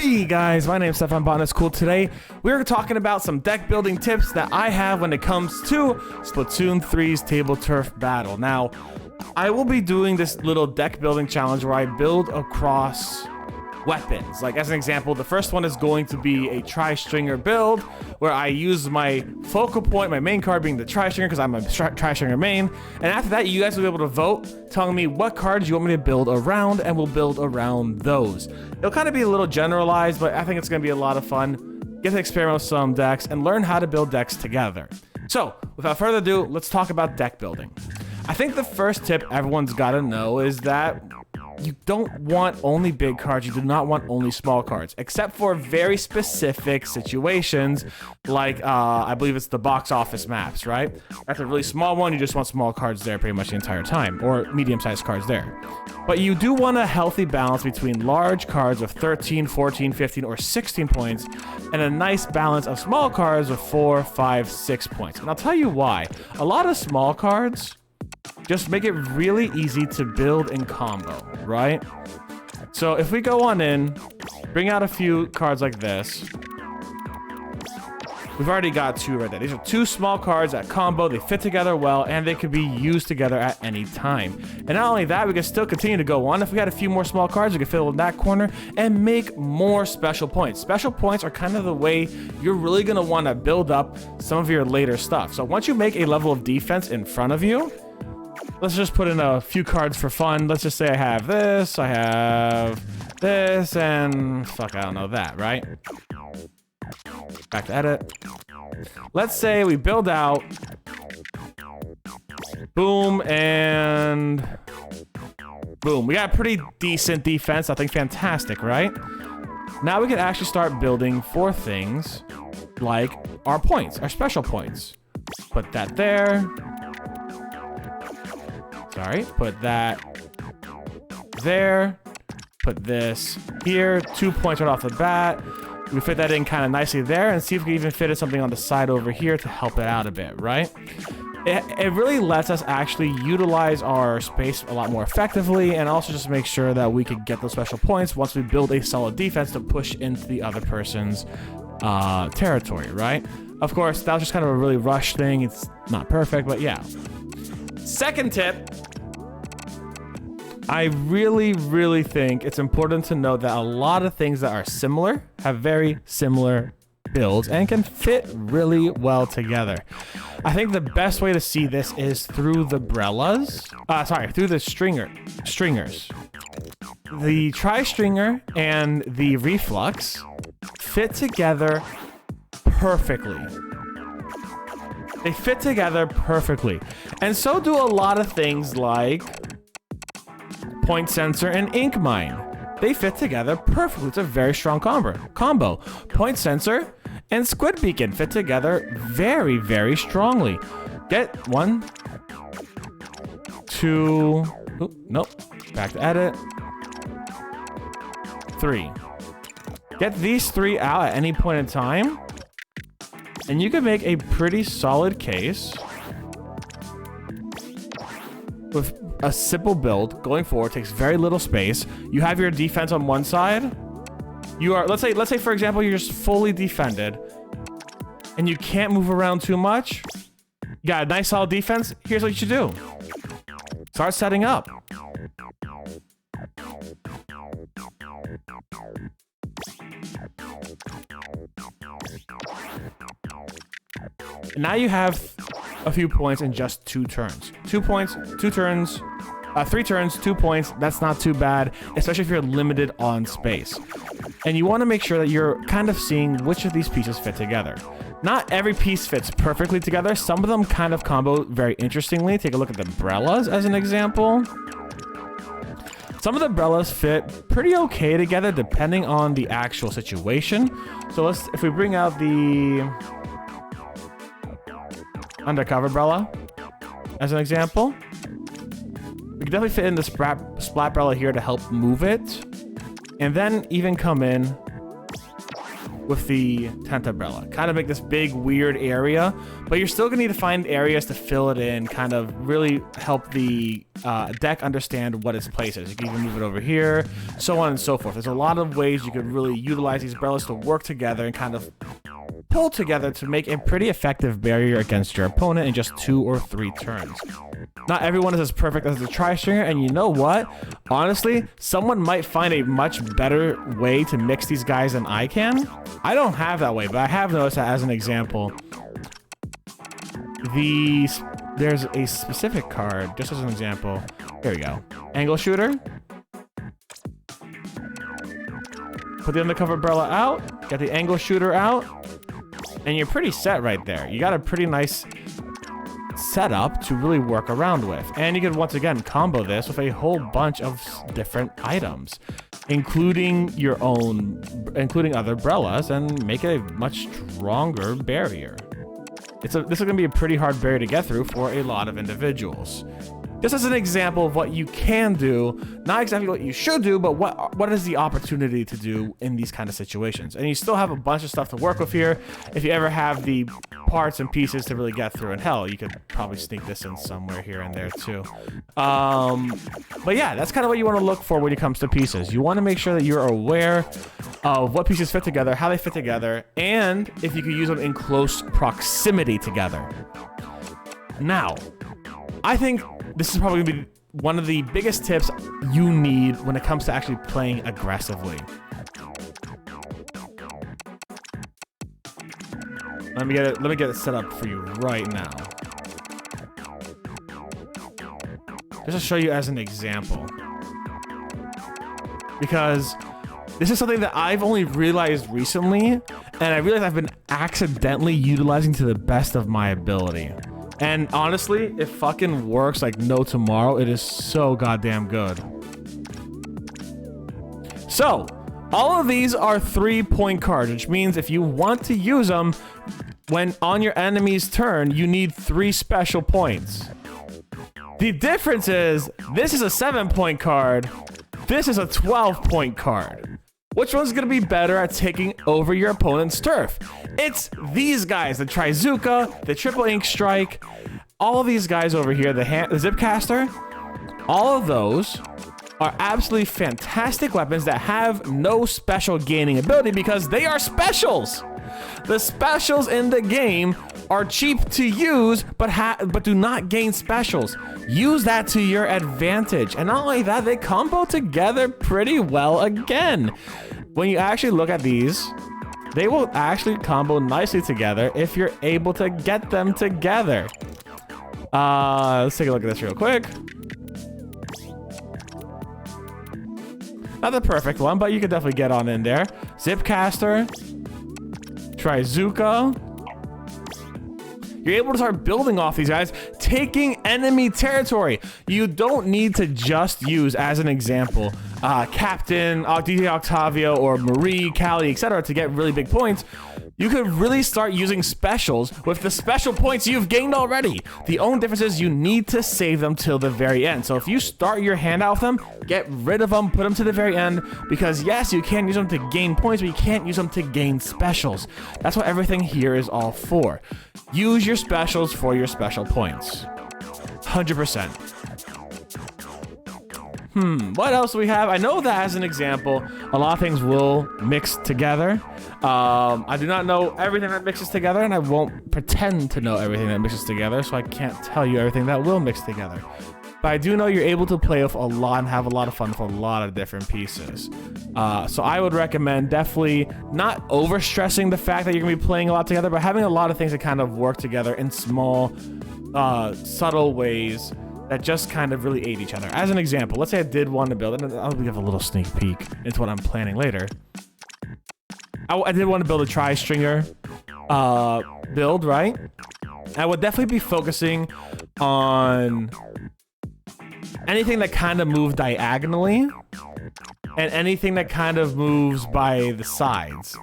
Hey guys, my name is Stefan Botanist Cool. Today we're talking about some deck building tips that I have when it comes to Splatoon 3's Table Turf Battle. Now, I will be doing this little deck building challenge where I build across weapons. Like as an example, the first one is going to be a tri-stringer build where I use my focal point, my main card being the tri-stringer because I'm a tri-stringer main. And after that, you guys will be able to vote telling me what cards you want me to build around, and we'll build around those. It'll kind of be a little generalized, but I think it's going to be a lot of fun. Get to experiment with some decks and learn how to build decks together. So without further ado, let's talk about deck building. I think the first tip everyone's got to know is that you don't want only big cards, you do not want only small cards, except for very specific situations, like I believe it's the box office maps, right? That's a really small one, you just want small cards there pretty much the entire time, or medium-sized cards there. But you do want a healthy balance between large cards of 13, 14, 15, or 16 points, and a nice balance of small cards of 4, 5, 6 points. And I'll tell you why. A lot of small cards just make it really easy to build in combo, right? So if we go on in, bring out a few cards like this. We've already got two right there. These are two small cards that combo, they fit together well, and they could be used together at any time. And not only that, we can still continue to go on. If we got a few more small cards, we can fill in that corner and make more special points. Special points are kind of the way you're really gonna wanna build up some of your later stuff. So once you make a level of defense in front of you, let's just put in a few cards for fun. Let's just say I have this, and fuck, I don't know that, right? Back to edit. Let's say we build out boom and boom. We got a pretty decent defense. I think fantastic, right? Now we can actually start building for things like our points, our special points. Put that there. Sorry, put that there. Put this here. 2 points right off the bat. We fit that in kind of nicely there, and see if we can even fit something on the side over here to help it out a bit, right? It really lets us actually utilize our space a lot more effectively, and also just make sure that we can get those special points once we build a solid defense to push into the other person's territory, right? Of course, that was just kind of a really rushed thing. It's not perfect, but yeah. Second tip, I really think it's important to know that a lot of things that are similar have very similar builds and can fit really well together. I think the best way to see this is through the through the stringers. The tri-stringer and the reflux fit together perfectly. They fit together perfectly. And so do a lot of things like Point Sensor and Ink Mine. They fit together perfectly. It's a very strong combo. Point Sensor and Squid Beacon fit together very strongly. Get 1, 2, nope, back to edit, 3. Get these 3 out at any point in time, and you can make a pretty solid case with a simple build going forward. Takes very little space. You have your defense on one side. You are, let's say for example, you're just fully defended and you can't move around too much. You got a nice solid defense. Here's what you should do. Start setting up. And now you have a few points in just 2 turns. 2 points, 2 turns, 3 turns, 2 points. That's not too bad, especially if you're limited on space. And you want to make sure that you're kind of seeing which of these pieces fit together. Not every piece fits perfectly together. Some of them kind of combo very interestingly. Take a look at the umbrellas as an example. Some of the umbrellas fit pretty okay together depending on the actual situation. So if we bring out the undercover umbrella as an example, we can definitely fit in the splat umbrella here to help move it, and then even come in with the tent umbrella. Kind of make this big weird area, but you're still gonna need to find areas to fill it in, kind of really help the deck understand what its place is. You can even move it over here, so on and so forth. There's a lot of ways you could really utilize these umbrellas to work together and kind of pull together to make a pretty effective barrier against your opponent in just 2 or 3 turns. Not everyone is as perfect as the tri-stringer, and you know what? Honestly, someone might find a much better way to mix these guys than I can. I don't have that way, but I have noticed that as an example. There's a specific card, just as an example. Here we go. Angle shooter. Put the undercover umbrella out, get the angle shooter out, and you're pretty set right there. You got a pretty nice setup to really work around with. And you can once again combo this with a whole bunch of different items, including other umbrellas, and make it a much stronger barrier. This is going to be a pretty hard barrier to get through for a lot of individuals. Just as an example of what you can do, not exactly what you should do, but what is the opportunity to do in these kind of situations. And you still have a bunch of stuff to work with here. If you ever have the parts and pieces to really get through, and hell, you could probably sneak this in somewhere here and there too. But yeah, that's kind of what you want to look for when it comes to pieces. You want to make sure that you're aware of what pieces fit together, how they fit together, and if you can use them in close proximity together. Now, I think this is probably going to be one of the biggest tips you need when it comes to actually playing aggressively. Let me get it set up for you right now. Just to show you as an example. Because this is something that I've only realized recently, and I realized I've been accidentally utilizing to the best of my ability. And honestly, it fucking works like no tomorrow. It is so goddamn good. So, all of these are 3-point cards, which means if you want to use them when on your enemy's turn, you need 3 special points. The difference is, this is a 7-point card. This is a 12-point card. Which one's going to be better at taking over your opponent's turf? It's these guys, the Trizuka, the Triple Ink Strike, all of these guys over here, the Zipcaster. All of those are absolutely fantastic weapons that have no special gaining ability because they are specials. The specials in the game are cheap to use, but do not gain specials. Use that to your advantage. And not only that, they combo together pretty well again. When you actually look at these, they will actually combo nicely together if you're able to get them together. Let's take a look at this real quick. Not the perfect one, but you could definitely get on in there. Zipcaster, Trizuka. You're able to start building off these guys, taking enemy territory. You don't need to just use, as an example, Captain, DJ Octavio, or Marie, Callie, etc. to get really big points. You could really start using specials with the special points you've gained already. The only difference is you need to save them till the very end. So if you start your hand out with them, get rid of them, put them to the very end, because yes, you can use them to gain points, but you can't use them to gain specials. That's what everything here is all for. Use your specials for your special points. 100%. What else do we have? I know that as an example, a lot of things will mix together. I do not know everything that mixes together, and I won't pretend to know everything that mixes together, so I can't tell you everything that will mix together. But I do know you're able to play with a lot and have a lot of fun with a lot of different pieces. So I would recommend definitely not overstressing the fact that you're going to be playing a lot together, but having a lot of things that kind of work together in small, subtle ways that just kind of really aid each other. As an example, let's say I did want to build, and I'll give a little sneak peek into what I'm planning later. I did want to build a tri-stringer build, right? I would definitely be focusing on anything that kind of moves diagonally and anything that kind of moves by the sides,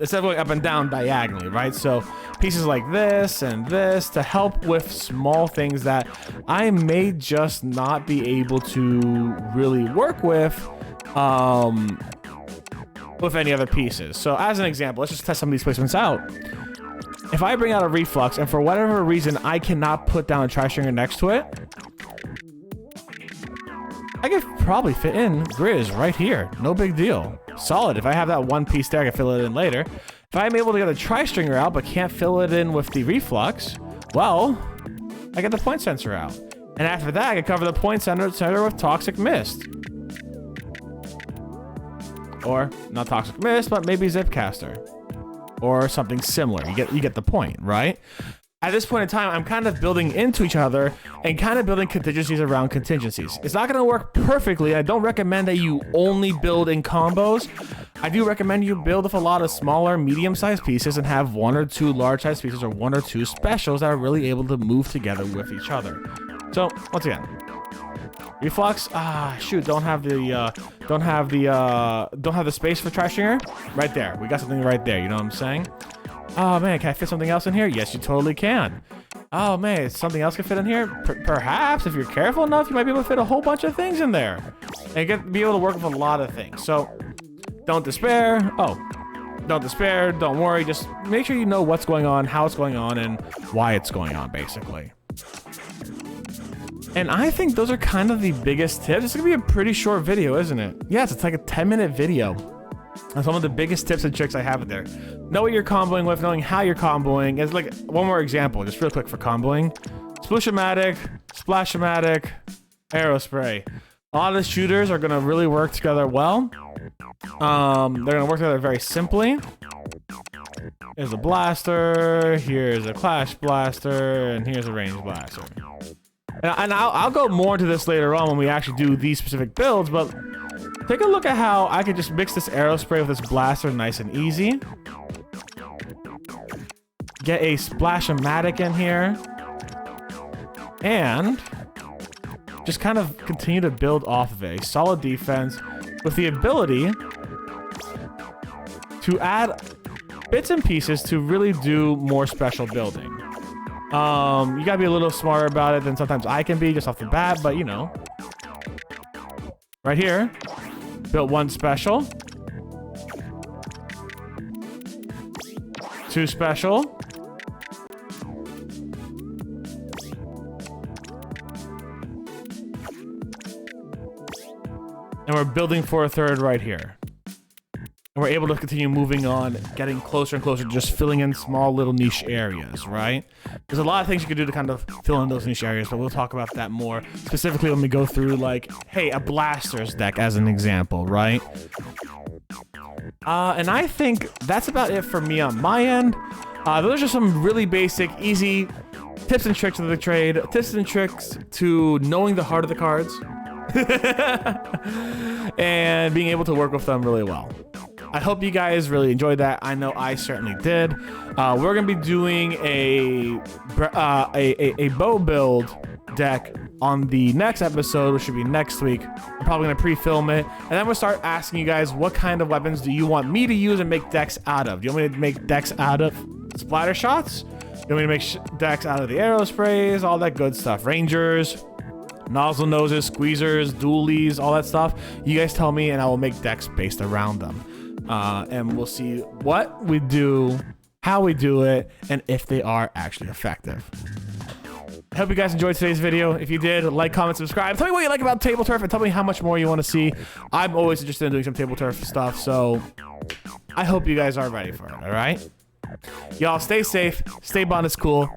instead of going up and down diagonally, right? So pieces like this and this to help with small things that I may just not be able to really work with with any other pieces. So as an example, let's just test some of these placements out. If I bring out a reflux and for whatever reason I cannot put down a tri-stringer next to it, I could probably fit in Grizz right here. No big deal. Solid. If I have that one piece there, I can fill it in later. If I'm able to get a tri-stringer out but can't fill it in with the reflux, well, I get the point sensor out. And after that, I can cover the point center with Toxic Mist. Or, not Toxic Mist, but maybe Zipcaster. Or something similar. You get the point, right? At this point in time, I'm kind of building into each other and kind of building contingencies around contingencies. It's not going to work perfectly. I don't recommend that you only build in combos. I do recommend you build with a lot of smaller, medium-sized pieces and have 1 or 2 large-sized pieces or 1 or 2 specials that are really able to move together with each other. So, once again, reflux. Shoot, don't have the space for tri-stringer. Right there, we got something right there. You know what I'm saying? Oh man, can I fit something else in here? Yes, you totally can. Oh man, something else can fit in here? Perhaps, if you're careful enough, you might be able to fit a whole bunch of things in there. And be able to work with a lot of things. So, don't despair. Don't despair, don't worry. Just make sure you know what's going on, how it's going on, and why it's going on, basically. And I think those are kind of the biggest tips. It's gonna be a pretty short video, isn't it? Yes, it's like a 10-minute video. That's some of the biggest tips and tricks I have in there. Know what you're comboing with, knowing how you're comboing. It's like one more example, just real quick for comboing. Splooshomatic, Splashomatic, Aerospray. A lot of the shooters are gonna really work together well. They're gonna work together very simply. Here's a blaster, here's a clash blaster, and here's a range blaster. And I'll go more into this later on when we actually do these specific builds, but take a look at how I could just mix this Aerospray with this blaster nice and easy. Get a Splashomatic in here. And just kind of continue to build off of it. A solid defense with the ability to add bits and pieces to really do more special building. You gotta be a little smarter about it than sometimes I can be just off the bat, but you know. Right here, built 1 special. 2 special. And we're building for a 3rd right here. And we're able to continue moving on, getting closer and closer to just filling in small little niche areas, right? There's a lot of things you can do to kind of fill in those niche areas, but we'll talk about that more specifically when we go through, like, hey, a blasters deck as an example, right? And I think that's about it for me on my end. Those are some really basic, easy tips and tricks of the trade, tips and tricks to knowing the heart of the cards and being able to work with them really well. I hope you guys really enjoyed that. I know I certainly did. We're gonna be doing a bow build deck on the next episode, which should be next week. I'm probably gonna pre-film it, and then we'll start asking you guys what kind of weapons do you want me to use and make decks out of. Do you want me to make decks out of splatter shots? Do you want me to make decks out of the Aerosprays, all that good stuff? Rangers, nozzle noses, squeezers, dualies, all that stuff. You guys tell me, and I will make decks based around them. And we'll see what we do, how we do it, and if they are actually effective. I hope you guys enjoyed today's video. If you did, like, comment, subscribe. Tell me what you like about table turf and tell me how much more you want to see. I'm always interested in doing some table turf stuff, so I hope you guys are ready for it, all right? Y'all stay safe, stay Botanist Cool.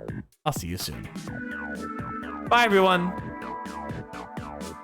I'll see you soon. Bye, everyone.